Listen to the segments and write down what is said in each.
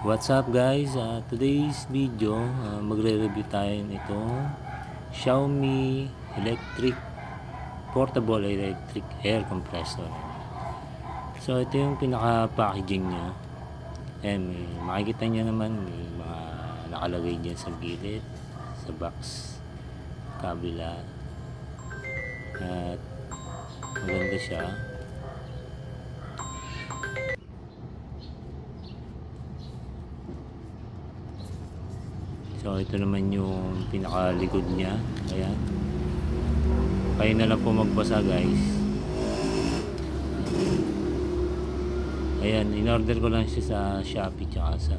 What's up guys? Today's video, magre-review tayo nito Xiaomi portable electric air compressor. So ito yung pinaka-packaging niya. Makikita niyo naman may mga nakalagay diyan sa gilid, sa box, kabila. At maganda siya. So ito naman yung pinakalikod niya. Ayan. Kayo na lang po magbasa guys. Ayan, in-order ko lang siya sa Shopee tsaka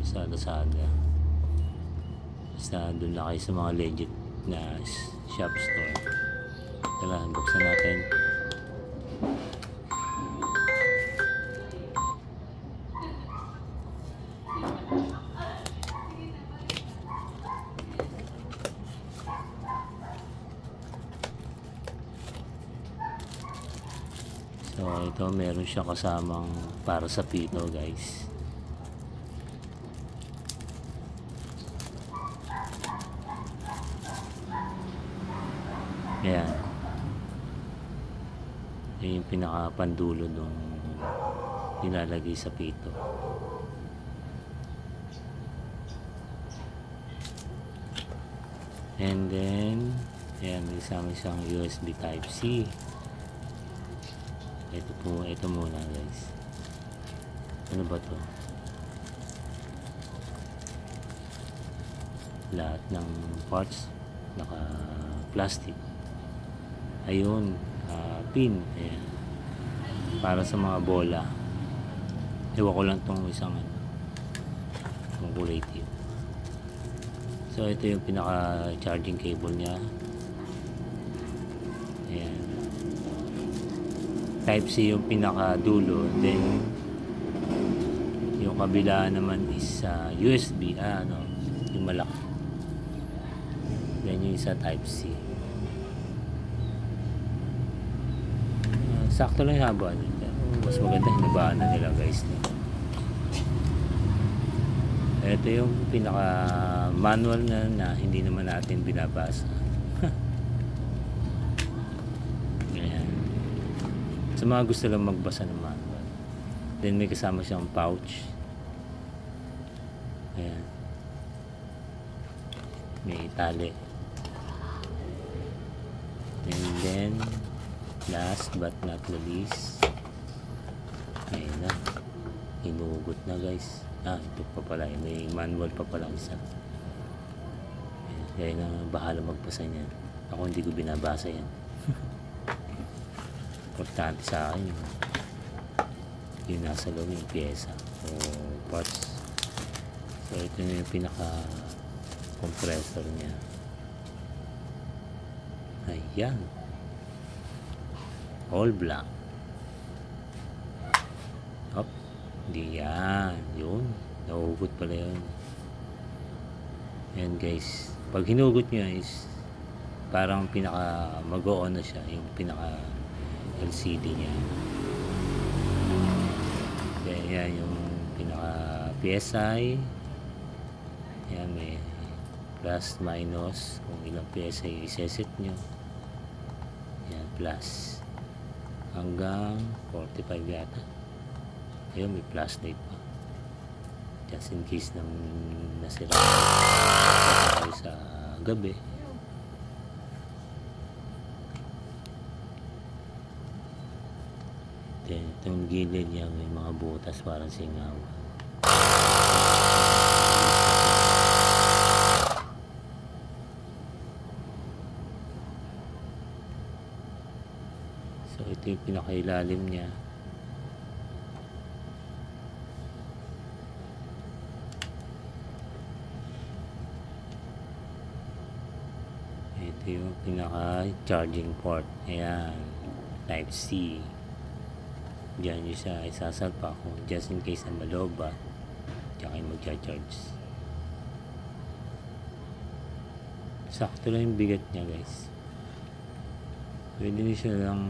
sa Lazada. Basta doon na kayo sa mga legit na shop store. Tala, buksan natin. So ito meron siya kasamang para sa pito guys. Ayan. Yan yung pinakapandulo nung nilalagay sa pito. And then ayan, may isang USB Type-C. Ito muna guys. Ano ba to? Lahat ng parts naka plastic. Ayun, pin. Ayan. Para sa mga bola. Ewan ko lang tong isang itong kulay tip. So ito yung pinaka charging cable niya. Ayan. Type-C yung pinaka-dulo, then yung kabila naman is USB, yung malaki. Then yung isa Type-C. Sakto lang yung haba nito. Mas maganda hinabaan na nila guys. Ito yung pinaka-manual na hindi naman natin binabasa. Sa mga gusto lang magbasa ng manual. Then may kasama siyang pouch. Ayan. May tali. And then last but not the least, ayun na, hinugot na guys. Ito pa pala, may manual pa pala isa. Ayan. Kaya na bahala magbasa niyan. Ako hindi ko binabasa yan. Importante sa akin yung nasa loob yung pyesa o parts. So ito na yung pinaka compressor niya. Ayan, all black. Hop, hindi yan, yun nahugot pala yun. Ayan guys, pag hinugot nyo is parang pinaka mag-o-on na siya, yung pinaka LCD niya. Kaya yan yung pinaka PSI. Yan, may plus minus kung ilang PSI iseset nyo. Yan, plus hanggang 45 yata. Ayun, may plus date pa just in case nang nasira sa gabi. Itong gilid niya may mga butas parang singaw. So ito yung pinakailalim niya. Ito yung pinaka charging port. Ayan, Type-C. Diyan yung siya isasalpa kung just in case na maloba tsaka yung magcha-charge. Sakto lang yung bigat niya guys. Pwede nyo siya lang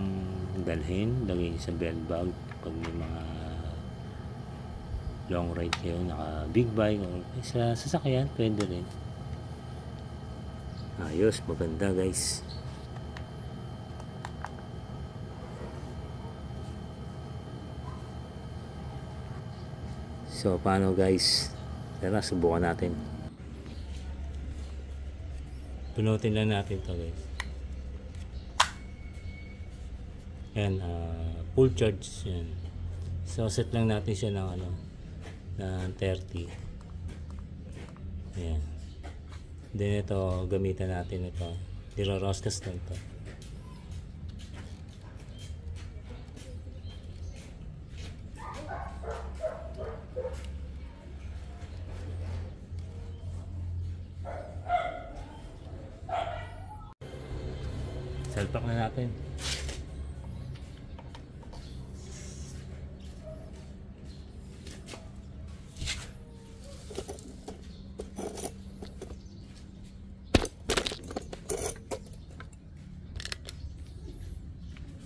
dalhin, lagay nyo sa belt bag pag may mga long ride kayo, naka big bike o sa sasakyan, pwede rin. Ayos, maganda guys. So paano guys, tara subukan natin. Pinutin lang natin to guys. Yan, full charge yan. So set lang natin siya ng ng 30. Ayan. Then ito, gamitan natin ito. Niroroscas lang ito. Salpak na natin.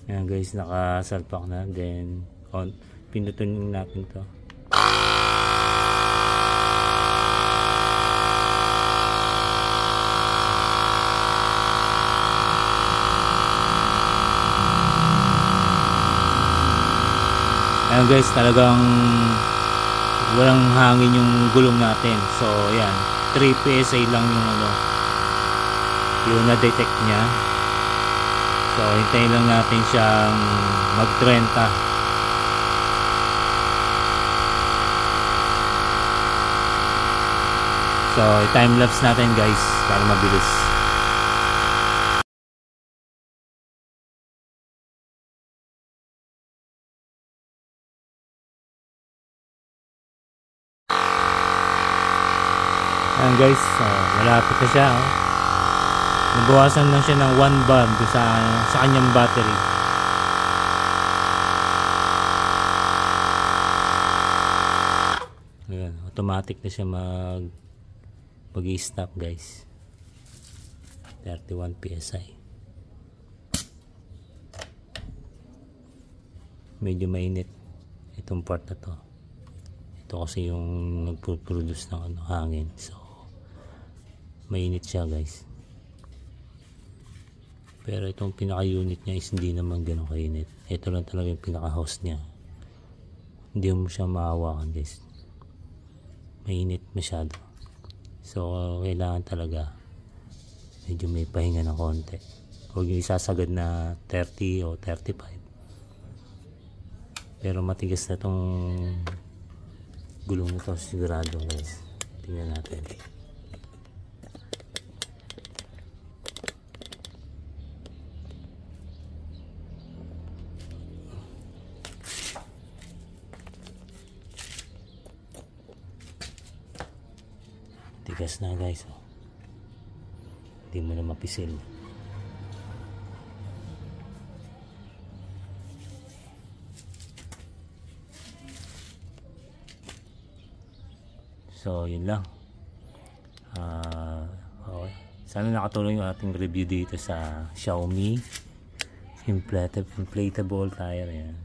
Ayan guys, nakasalpak na. Then pinutunin natin to. Ayan guys, talagang walang hangin yung gulong natin. So ayan, 3 PSI lang yung na-detect niya. So hintayin lang natin siyang mag 30. So time lapse natin guys para mabilis. Ayan guys, malapit na siya. Nabawasan lang siya ng 1 bar sa kanyang battery. Ayan, automatic na siya mag-i-stop guys. 31 PSI. Medyo mainit itong part na to. Ito kasi yung nagpo-produce ng hangin. So mainit siya guys. Pero itong pinaka-unit niya is hindi naman ganun kainit. Ito lang talaga yung pinaka-host niya. Hindi mo siya mahawakan guys. Mainit masyado. So kailangan talaga medyo may pahinga ng konti. Huwag yung isasagad na 30 o 35. Pero matigas na itong gulong nito sigurado guys. Tingnan natin. Tigas na guys, hindi mo na mapisil. So yun lang. Okay. Sana nakatulong yung ating review dito sa Xiaomi inflatable tire. Yan.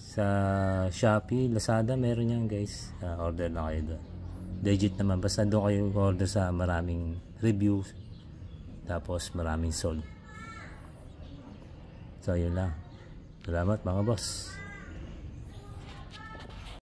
Sa Shopee, Lazada meron yan guys. Order lang kayo doon. Legit naman, basta doon kayo order sa maraming reviews, tapos maraming sold. So yun lang. Salamat mga boss.